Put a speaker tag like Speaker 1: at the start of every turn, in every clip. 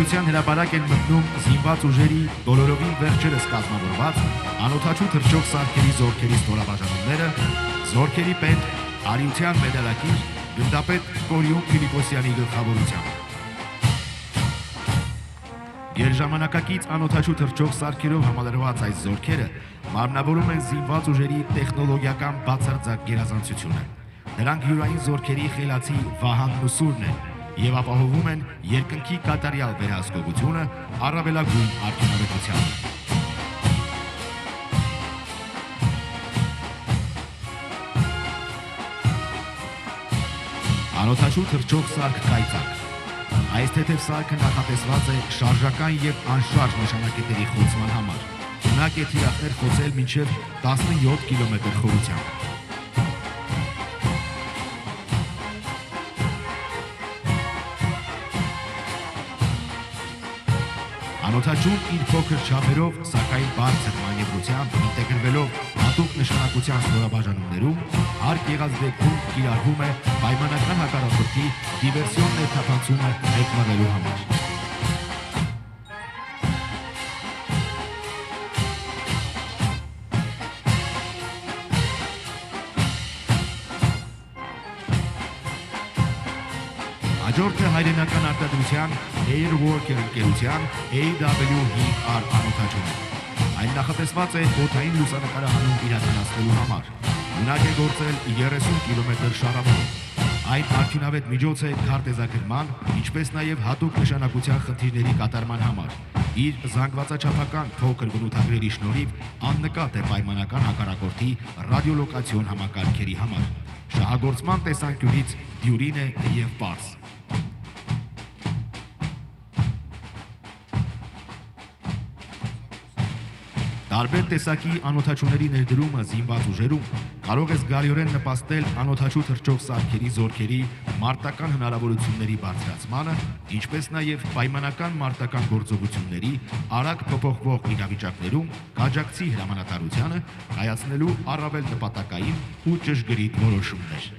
Speaker 1: Ուղևորության հրապարակ են մտնում զինված ուժերի բոլորովին վերջերս կազմավորված անօդաչու թռչող սարքերի զորքերի ստորաբաժանումները, զորքերի պետ Արիության մեդալակիր գնդապետ Կորյուն Ֆիլիպոսյանի գլխավորությամբ։ Գերժամանակակից անօդաչու թռչող սարքերով համալրված այս զորքերը մարմնավորում են զինված ուժերի տեխնոլոգիական բացարձակ գերազանցությունը։ Նրանք յուրային զորքերի խելացի վահանն ու սուրն են եւ ապահովում են երկնքի կատարյալ վերահսկողությունը առավելագույն արդյունավետությամբ։ Անօդաչու թռչող սարք կայծակ։ Այս թեթև սարքը նախատեսված է շարժական եւ անշարժ նշանակետերի խոցման համար։ Ունակ է թիրախներ խոցել մինչև 17 կիլոմետր խորությամբ։ Անօդաչուն իր փոքր չափերով, սակայն բարձր մանևրությամբ ինտեգրվելով հատուկ նշանակության ստորաբաժանումներում, հարկ եղած դեպքում կիրառվում է պայմանական հակառակորդի դիվերսիոն ներթափանցումը մեկնելու համար։ Հաջորդը հայրենական արտադրության Airworker ընկերության AW5R անօդաչուն է։ Այն նախատեսված է օդային լուսանկարահանում իրականացնելու համար։ Ունակ է գործել 30 կիլոմետր շարավով։ Այն արդյունավետ միջոց է քարտեզագրման, ինչպես նաև հատուկ նշանակության խնդիրների կատարման համար։ Իր զանգվածաչափական փոքր բնութագրերի շնորհիվ աննկատ է պայմանական հակառակորդի ռադիոլոկացիոն համակարգերի համար։ Շահագործման տեսանկյունից դյուրին է եւ պարզ։ Տարբեր տեսակի անօդաչուների ներդրումը զինված ուժերում կարող է զգալիորեն նպաստել անօդաչու թռչող սարքերի զորքերի մարտական հնարավորությունների բարձրացմանը, ինչպես նաև պայմանական մարտական գործողությունների արագ փոփոխվող իրավիճակներում կաջակցի հրամանատարությանը կայացնելու առավել նպատակային ու ճշգրիտ որոշումներ։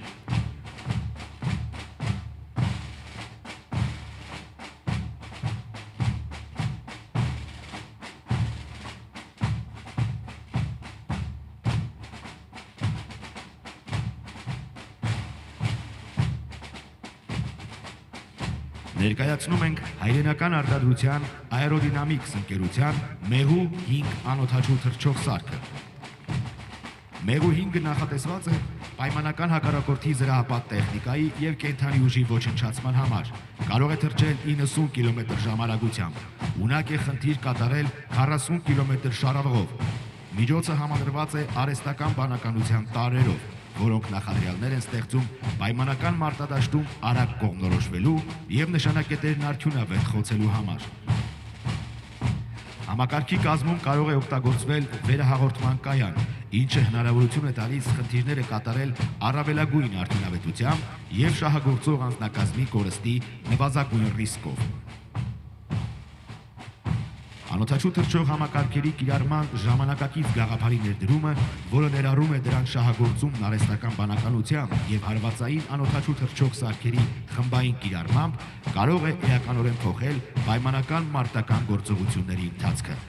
Speaker 1: Ներկայացնում ենք հայրենական արտադրության Aerodynamics ընկերության Մեհու 5 անօդաչու թռչող սարքը։ Մեհու 5-ը նախատեսված է պայմանական հակառակորդի զրահապատ տեխնիկայի եւ կենդանի ուժի ոչնչացման համար։ Կարող է թռչել 90 կմ/ժ արագությամբ։ Ունակ է խնդիր կատարել 40 կմ շարավղով։ Միջոցը համալրված է արհեստական բանականության տարրերով, որոնք նախադրյալներ են ստեղծում պայմանական մարտադաշտում արագ կողմնորոշվելու եւ նշանակետերն արդյունավետ խոցելու համար։ Համակարգի կազմում կարող է օգտագործվել վերահաղորդման կայան, ինչը հնարավորություն է տալիս խնդիրները կատարել առավելագույն արդյունավետությամբ եւ շահագործող անձնակազմի կորստի նվազագույն ռիսկով։ Անօդաչու թռչող համակարգերի կիրառման ժամանակակից գաղափարի ներդրումը, որը ներառում է դրանք շահագործումն արհեստական բանականությամբ եւ հարվածային անօդաչու թռչող սարքերի խմբային կիրառմամբ, կարող է էականորեն փոխել պայմանական մարտական գործողությունների ընթացքը։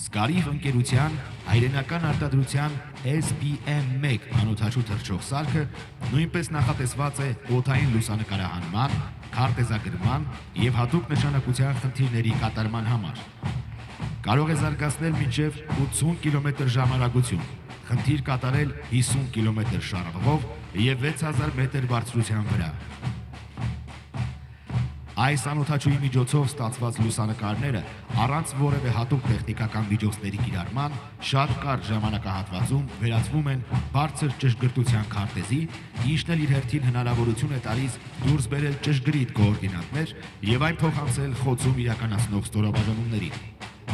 Speaker 1: Սկարիվ ընկերության հայրենական արտադրության SPM1 անօդաչու թռչող սարքը նույնպես նախատեսված է օդային լուսանկարահանման, քարտեզագրման եւ հատուկ նշանակության խնդիրների կատարման համար։ Կարող է զարգացնել մինչև 80 կմ/ժ արագություն, խնդիր կատարել 50 կմ շարավղով եւ 6000 մետր բարձրության վրա։ Այս անօդաչուի միջոցով ստացված լուսանկարները առանց որևէ հատուկ տեխնիկական միջոցների կիրառման շատ կարճ ժամանակահատվածում վերածվում են բարձր ճշգրտության քարտեզի, ինչն էլ իր հերթին հնարավորություն է տալիս դուրս բերել ճշգրիտ կոորդինատներ եւ այն փոխանցել խոցում իրականացնող ստորաբաժանումներին։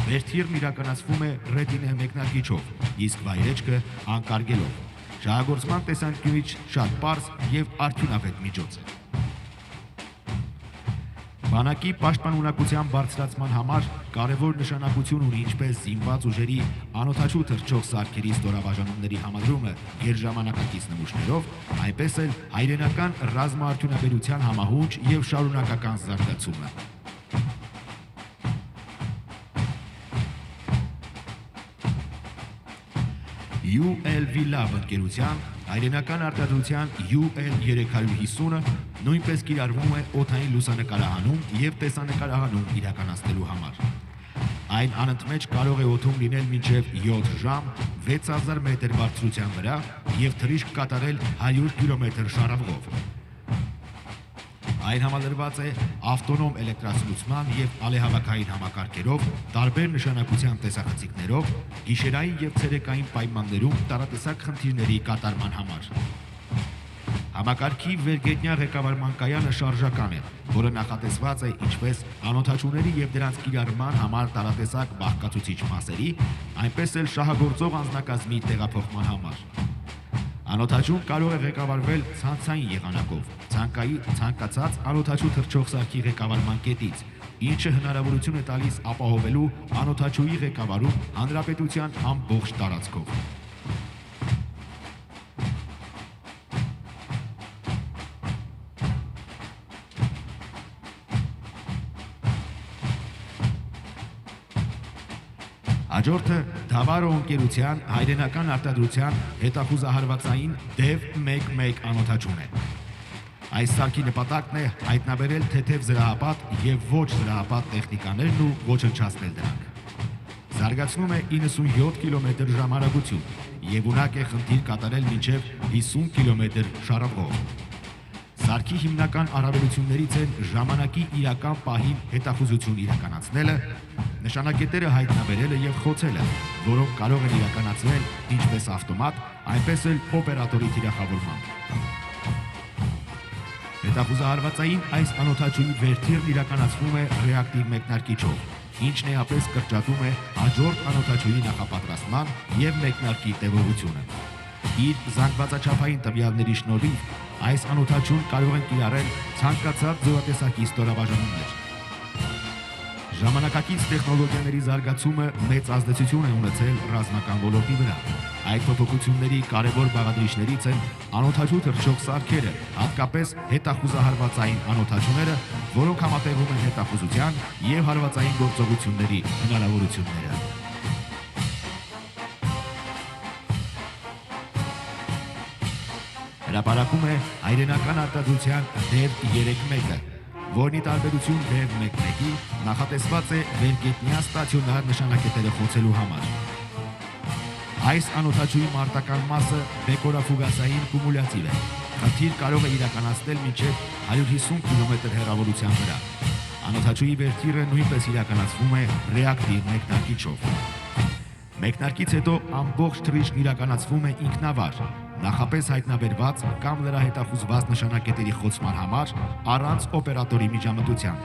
Speaker 1: Վերթիրն իրականացվում է ռետինե մեկնարկիչով, իսկ վայրեջքը անկարգելով։ Շահագործման տեսանկյունից շատ պարզ եւ արդյունավետ միջոց է։ Բանակի պաշտպանունակության բարձրացման համար կարևոր նշանակություն ունի ինչպես զինված ուժերի անօդաչու թռչող սարքերի ստորաբաժանումների համադրումը գերժամանակակից նմուշներով, այնպես էլ հայրենական ռազմաարդյունաբերության համահունչ եւ շարունակական զարգացումը։ ULV Lab ընկերության հայրենական արտադրության UL350-ը նույնպես կիրառվում է օդային լուսանկարահանում եւ տեսանկարահանում իրականացնելու համար։ Այն անընդմեջ կարող է օդում լինել մինչև 7 ժամ 6000 մետր բարձրության վրա եւ թռիչք կատարել 100 կիլոմետր շարավղով։ Այն համալրված է ավտոնոմ էլեկտրասնուցման եւ ալեհավաքային համակարգերով, տարբեր նշանակության տեսախցիկներով, գիշերային եւ ցերեկային պայմաններում տարատեսակ խնդիրների կատարման համար։ Համակարգի վերգետնյա ղեկավարման կայանը շարժական է, որը նախատեսված է ինչպես անօդաչուների եւ դրանց կիրառման համար տարատեսակ բաղկացուցիչ մասերի, այնպես էլ շահագործող անձնակազմի տեղափոխման համար։ Անօդաչուն կարող է ղեկավարվել ցանցային եղանակով, ցանկացած անօդաչու թռչող սարքի ղեկավարման կետից, ինչը հնարավորություն է տալիս ապահովելու անօդաչուի ղեկավարում հանրապետության ամբողջ տարածքով։ Հաջորդը Դավարո ընկերության հայրենական արտադրության հետախուզահարվածային DEV-11 անօդաչուն է։ Այս սարքի նպատակն է հայտնաբերել թեթև զրահապատ եւ ոչ զրահապատ տեխնիկաներն ու ոչնչացնել դրանք։ Զարգացնում է 97 կմ ժամանակություն եւ ունակ է խնդիր կատարել մինչեւ 50 կմ շարավղով։ Սարքի հիմնական առավելություններից են ժամանակի իրական պահին հետախուզություն իրականացնելը, նշանակետերը հայտնաբերելը եւ խոցելը, որոնք կարող են իրականացվել ինչպես ավտոմատ, այնպես էլ օպերատորի թիրախավորմամբ։ Հետախուզահարվածային այս անօդաչուի վերթիրն իրականացվում է ռեակտիվ մեկնարկիչով, ինչն էապես կրճատում է հաջորդ անօդաչուի նախապատրաստման եւ մեկնարկի տևողությունը։ Իր զանգվածաչափային տվյալների շնորհիվ այս անօդաչուն կարող են կիրառել ցանկացած զորատեսակի ստորաբաժանումներ։ Ժամանակակից տեխնոլոգիաների զարգացումը մեծ ազդեցություն է ունեցել ռազմական ոլորտի վրա։ Այդ փոփոխությունների կարևոր բաղադրիչներից են անօդաչու թռչող սարքերը, հատկապես հետախուզահարվածային անօդաչուները, որոնք համատեղում են հետախուզության եւ հարվածային գործողությունների հնարավորությունները։ Հրապարակում է հայրենական արտադրության DEV-11-ը, որն ի տարբերություն DEV-11-ի նախատեսված է վերգետնյա ստացիոնար նշանակետերը խոցելու համար։ Այս անօդաչուի մարտական մասը բեկորաֆուգասային կումուլյատիվ է։ Խնդիր կարող է իրականացնել մինչև 150 կմ հեռավորության վրա։ Անօդաչուի վերթիրը նույնպես իրականացվում է ռեակտիվ մեկնարկիչով։ Մեկնարկից հետո ամբողջ թռիչքն իրականացվում է ինքնավար, նախապես հայտնաբերված կամ լրահետախուզված նշանակետերի խոցման համար առանց օպերատորի միջամտության։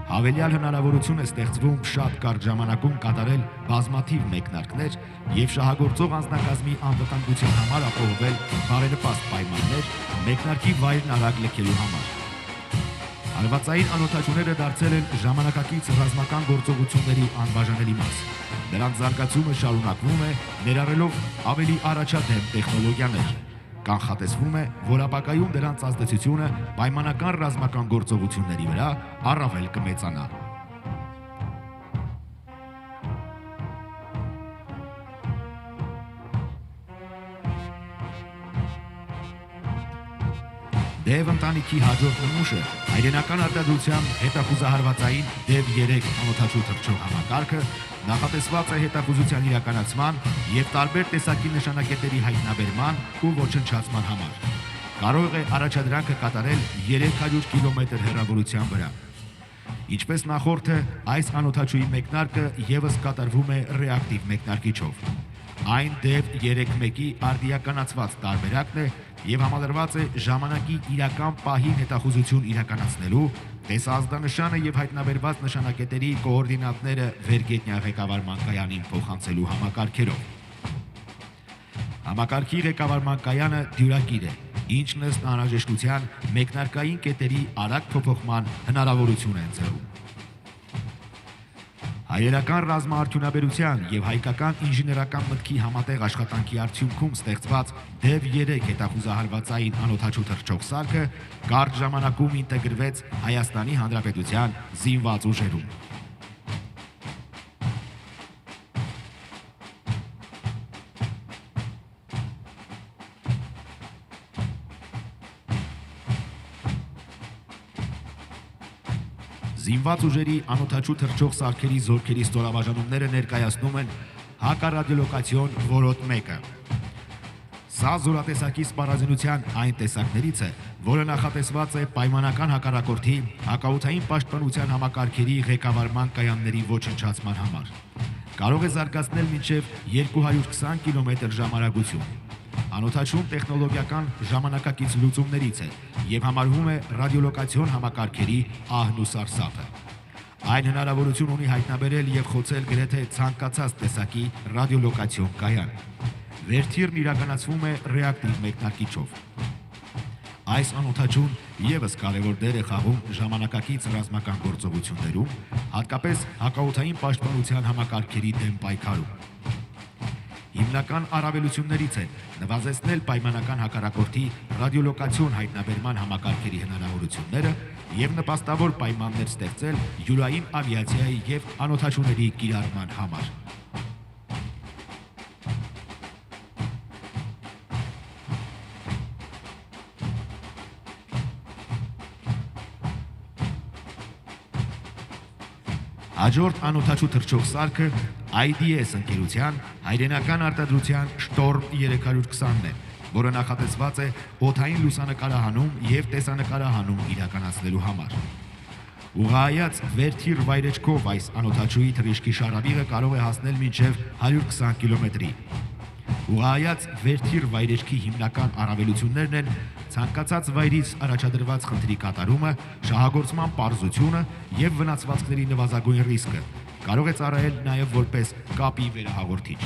Speaker 1: Հավելյալ հնարավորություն է ստեղծվում շատ կարճ ժամանակում կատարել բազմաթիվ մեկնարկներ եւ շահագործող անձնակազմի անվտանգության համար ապահովել բարենպաստ պայմաններ մեկնարկի վայրն արագ լքելու համար։ Հարվածային անօդաչուները դարձել են ժամանակակից ռազմական գործողությունների անբաժանելի մաս։ Նրանց զարգացումը շարունակվում է, ներառելով ավելի առաջադեմ տեխնոլոգիաներ։ Կանխատեսվում է, որ ապագայում դրանց ազդեցությունը պայմանական ռազմական գործողությունների վրա առավել կմեծանա։ DEV ընտանիքի հաջորդ նմուշը հայրենական արտադրության հետախուզահարվածային DEV-3 անօդաչու թռչող համակարգը նախատեսված է հետախուզության իրականացման եւ տարբեր տեսակի նշանակետերի հայտնաբերման ու ոչնչացման համար։ Կարող է առաջադրանքը կատարել 300 կմ հեռավորության վրա։ Ինչպես նախորդը, այս անօդաչուի մեկնարկը եւս կատարվում է ռեակտիվ մեկնարկիչով։ Այն DEV-3-1-ի արդիականացված տարբերակն է եւ համալրված է ժամանակի իրական պահին հետախուզություն իրականացնելու, տեսազդանշանը եւ հայտնաբերված նշանակետերի կոորդինատները վերգետնյա ղեկավարման կայանին փոխանցելու համակարգերով։ Համակարգի ղեկավարման կայանը դյուրակիր է, ինչն ըստ անհրաժեշտության մեկնարկային կետերի արագ փոփոխման հնարավորություն է ընձեռում։ Հայերական ռազմաարդյունաբերության եւ հայկական ինժեներական մտքի համատեղ աշխատանքի արդյունքում ստեղծված DEV 3 հետախուզահարվածային անօդաչու թռչող սարքը կարճ ժամանակում ինտեգրվեց Հայաստանի Հանրապետության զինված ուժերում։ Զինված ուժերի անօդաչու թռչող սարքերի զորքերի ստորաբաժանումները ներկայացնում են հակառադիոլոկացիոն որոտ 1-ը։ Սա զորատեսակի սպառազինության այն տեսակներից է, որը նախատեսված է պայմանական հակառակորդի հակաօդային պաշտպանության համակարգերի ղեկավարման կայանների ոչնչացման համար։ Կարող է զարգացնել մինչև 220 կմ/ժ արագություն։ Անօդաչուն տեխնոլոգիական ժամանակակից լուծումներից է եւ համարվում է ռադիոլոկացիոն համակարգերի ահն ու սարսափը։ Այն հնարավորություն ունի հայտնաբերել եւ խոցել գրեթե ցանկացած տեսակի ռադիոլոկացիոն կայան։ Վերթիրն իրականացվում է ռեակտիվ մեկնարկիչով։ Այս անօդաչուն եւս կարևոր դեր է խաղում ժամանակակից ռազմական գործողություններում, հատկապես հակաօդային պաշտպանության համակարգերի դեմ պայքարում։ Հիմնական առավելություններից են նվազեցնել պայմանական հակառակորդի ռադիոլոկացիոն հայտնաբերման համակարգերի հնարավորությունները եւ նպաստավոր պայմաններ ստեղծել յուրային ավիացիայի եւ անօդաչուների կիրառման համար։ Հաջորդ անօդաչու թռչող սարքը IDS ընկերության հայրենական արտադրության Storm 320-ն է, որը նախատեսված է օդային լուսանկարահանում եւ տեսանկարահանում իրականացնելու համար։ Ուղղայաց վերթիր վայրեջքով այս անօդաչուի թռիչքի շարավիղը կարող է հասնել մինչև 120 կիլոմետրի։ Ուղղայաց վերթիր վայրեջքի հիմնական առավելություններն են ցանկացած վայրից առաջադրված խնդրի կատարումը, շահագործման պարզությունը եւ վնասվածքների նվազագույն ռիսկը։ Կարող է ծառայել նաեւ որպես կապի վերահաղորդիչ։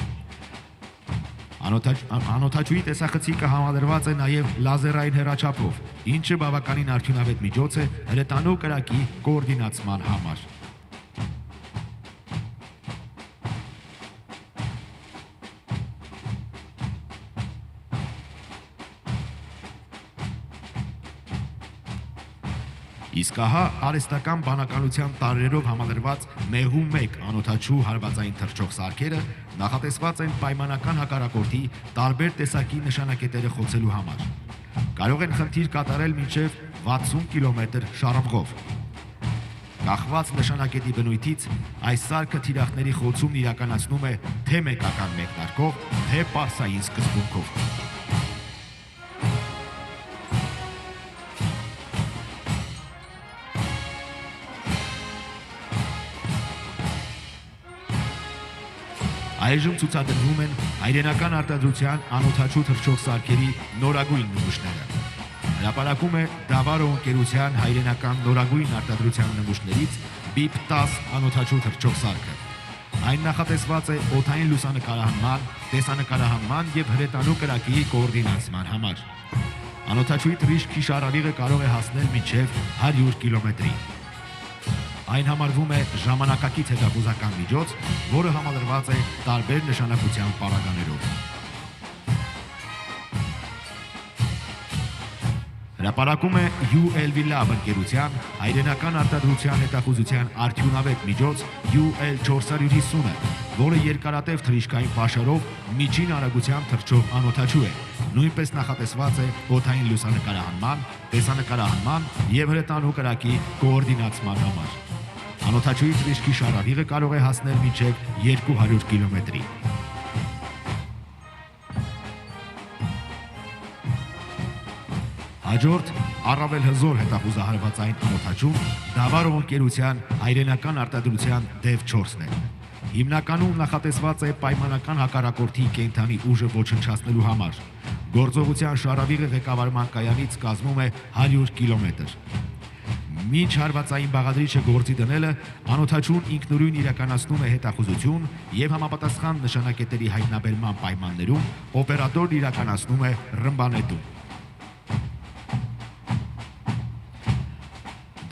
Speaker 1: Անօդաչուի տեսախցիկը համադրված է նաեւ լազերային հեռաչափով, ինչը բավականին արդյունավետ միջոց է հրետանու կրակի կոորդինացման համար։ Իսկ ահա արհեստական բանականության տարրերով համալրված Մեհու 1 անօդաչու հարվածային թռչող սարքերը նախատեսված են պայմանական հակառակորդի տարբեր տեսակի նշանակետերը խոցելու համար։ Կարող են խնդիր կատարել մինչև 60 կիլոմետր շարժումով։ Կախված նշանակետի բնույթից այս սարքը թիրախների խոցումն իրականացնում է թե մեկական մեկնարկով, թե պարսային սկզբունքով։ Այժմ ցուցադրվում են հայրենական արտադրության անօդաչու թռչող սարքերի նորագույն նմուշները։ Հրապարակում է Դավարո ընկերության հայրենական նորագույն արտադրության նմուշներից BIP 10 անօդաչու թռչող սարքը։ Այն նախատեսված է օդային լուսանկարահանման, տեսանկարահանման եւ հրետանու կրակի կոորդինացման համար։ Անօդաչուի թռիչքի շարավիղը կարող է հասնել մինչև 100 կիլոմետրի։ Այն համարվում է ժամանակակից հետախուզական միջոց, որը համալրված է տարբեր նշանակության պարագաներով։ Հրապարակում է ULV Lab ընկերության հայրենական արտադրության հետախուզության արդյունավետ միջոց UL450-ը, որը երկարատև թռիչքային պաշարով միջին արագությամբ թռչող անօդաչու է, նույնպես նախատեսված է օդային լուսանկարահանման, տեսանկարահանման եւ հրետանու կրակի կոորդինացման համար։ Անօդաչուի թռիչքի շարավիղը կարող է հասնել մինչև 200 կիլոմետրի։ Հաջորդ առավել հզոր հետախուզահարվածային անօդաչուն Դավարո ընկերության հայրենական արտադրության DEV 4-ն է։ Հիմնականում նախատեսված է պայմանական հակառակորդի կենդանի ուժը ոչնչացնելու համար։ Գործողության շարավիղը ղեկավարման կայանից կազմում է 100 կիլոմետր։ Մինչ հարվածային բաղադրիչը գործի դնելը, անօդաչուն ինքնուրույն իրականացնում է հետախուզություն եւ համապատասխան նշանակետերի հայտնաբերման պայմաններում օպերատորն իրականացնում է ռմբանետում։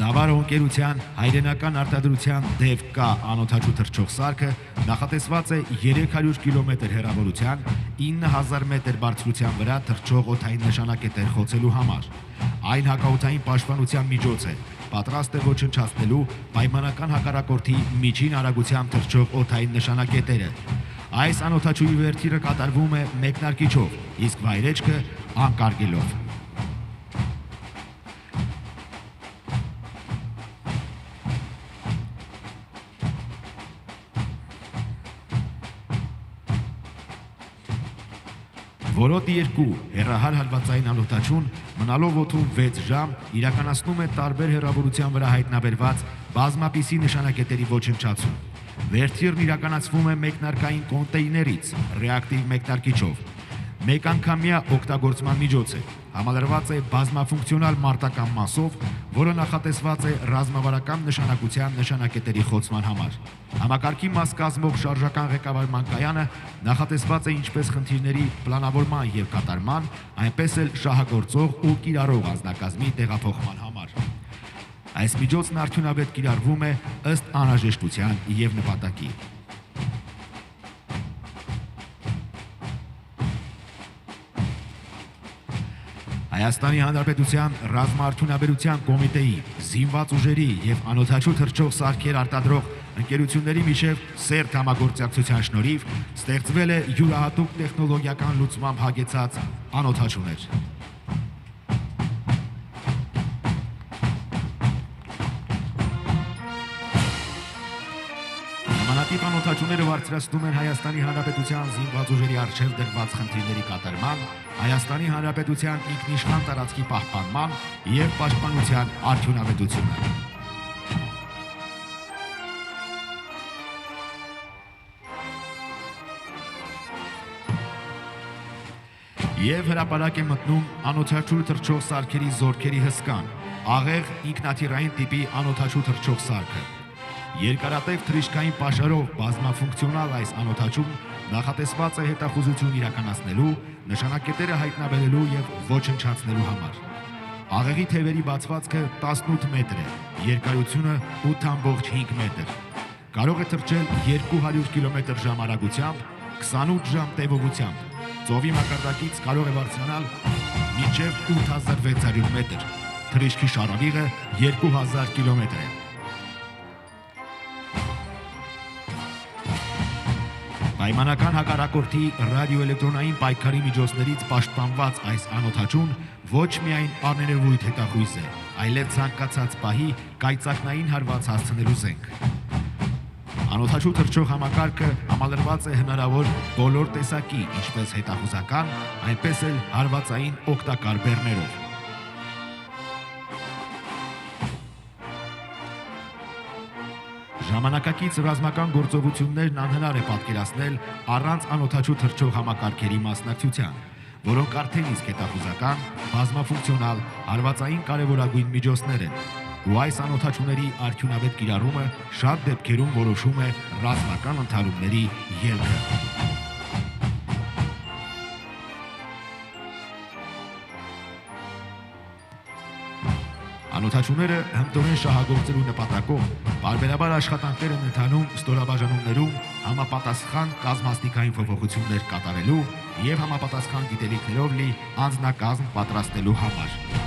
Speaker 1: Նավարո ընկերության հայրենական արտադրության DFK անօդաչու թռչող սարքը նախատեսված է 300 կիլոմետր հեռավորության 9000 մետր բարձրության վրա թռչող օդային նշանակետեր խոցելու համար։ Այն հակաօդային պաշտպանության միջոց է, պատրաստ է ոչնչացնելու պայմանական հակառակորդի միջին արագությամբ թռչող օդային նշանակետերը։ Այս անօդաչուի վերթիրը կատարվում է մեկնարկիչով, իսկ վայրեջքը անկարգելով։ Որոտի 2 հեռահար հալվածային անօդաչուն մնալով օդում 6 ժամ իրականացնում է տարբեր հեռավորության վրա հայտնաբերված բազմապիսի նշանակետերի ոչնչացում։ Վերթիրն իրականացվում է մեկնարկային կոնտեյներից ռեակտիվ մեկնարկիչով։ Մեկ անգամյա օգտագործման միջոց է, համալրված է բազմաֆունկցիոնալ մարտական մասով, որը նախատեսված է ռազմավարական նշանակության նշանակետերի խոցման համար։ Համակարգի մաս կազմող շարժական ղեկավարման կայանը նախատեսված է ինչպես խնդիրների պլանավորման և կատարման, այնպես էլ շահագործող ու կիրառող անձնակազմի տեղափոխման համար։ Այս միջոցն արդյունավետ կիրառվում է ըստ անհրաժեշտության և նպատակի։ Հայաստանի Հանրապետության ռազմաարդյունաբերության կոմիտեի, զինված ուժերի և անօդաչու թռչող սարքեր արտադրող ընկերությունների միջև սերտ համագործակցության շնորհիվ ստեղծվել է յուրահատուկ տեխնոլոգիական լուծմամբ հագեցած անօդաչուներ։ Նմանատիպ անօդաչուները բարձրացնում են Հայաստանի Հանրապետության զինված ուժերի առջև դրված խնդիրների կատարման, Հայաստանի Հանրապետության ինքնիշխան տարածքի պահպանման և պաշտպանության արդյունավետությունը։ Եվ հրապարակ է մտնում անօդաչու թռչող սարքերի զորքերի հսկան, աղեղ ինքնաթիռային տիպի անօդաչու թռչող սարքը։ Երկարատև թռիչքային պաշարով բազմաֆունկցիոնալ այս անօդաչուն նախատեսված է հետախուզություն իրականացնելու, նշանակետերը հայտնաբերելու և ոչնչացնելու համար։ Աղեղի թևերի բացվածքը 18 մետր է, երկարությունը 8,5 մետր։ Կարող է թռչել 200 կմ/ժ արագությամբ, 28 ժամ տևողությամբ։ Ծովի մակարդակից կարող է բարձրանալ մինչև 8600 մետր։ Թռիչքի շարավիղը 2000 կիլոմետր է։ Պայմանական հակառակորդի ռադիոէլեկտրոնային պայքարի միջոցներից պաշտպանված այս անօդաչուն ոչ միայն աներևույթ հետախույզ է, այլև ցանկացած պահի կայծակնային հարված հասցնելու զենք։ Անօդաչու թռչող համակարգը համալրված է հնարավոր բոլոր տեսակի, ինչպես հետախուզական, այնպես էլ հարվածային օգտակար բեռներով։ Ժամանակակից ռազմական գործողություններն անհնար է պատկերացնել առանց անօդաչու թռչող համակարգերի մասնակցության, որոնք արդեն իսկ հետախուզական, բազմաֆունկցիոնալ, հարվածային կարևորագույն միջոցներ են, ու այս անօդաչուների արդյունավետ կիրառումը շատ դեպքերում որոշում է ռազմական ընդհարումների ելքը։ Անօդաչուները հմտորեն շահագործելու նպատակով պարբերաբար աշխատանքներ են ընթանում ստորաբաժանումներում համապատասխան կազմաստիկային փոփոխություններ կատարելու և համապատասխան գիտելիքներով լի անձնակազմ պատրաստելու համար։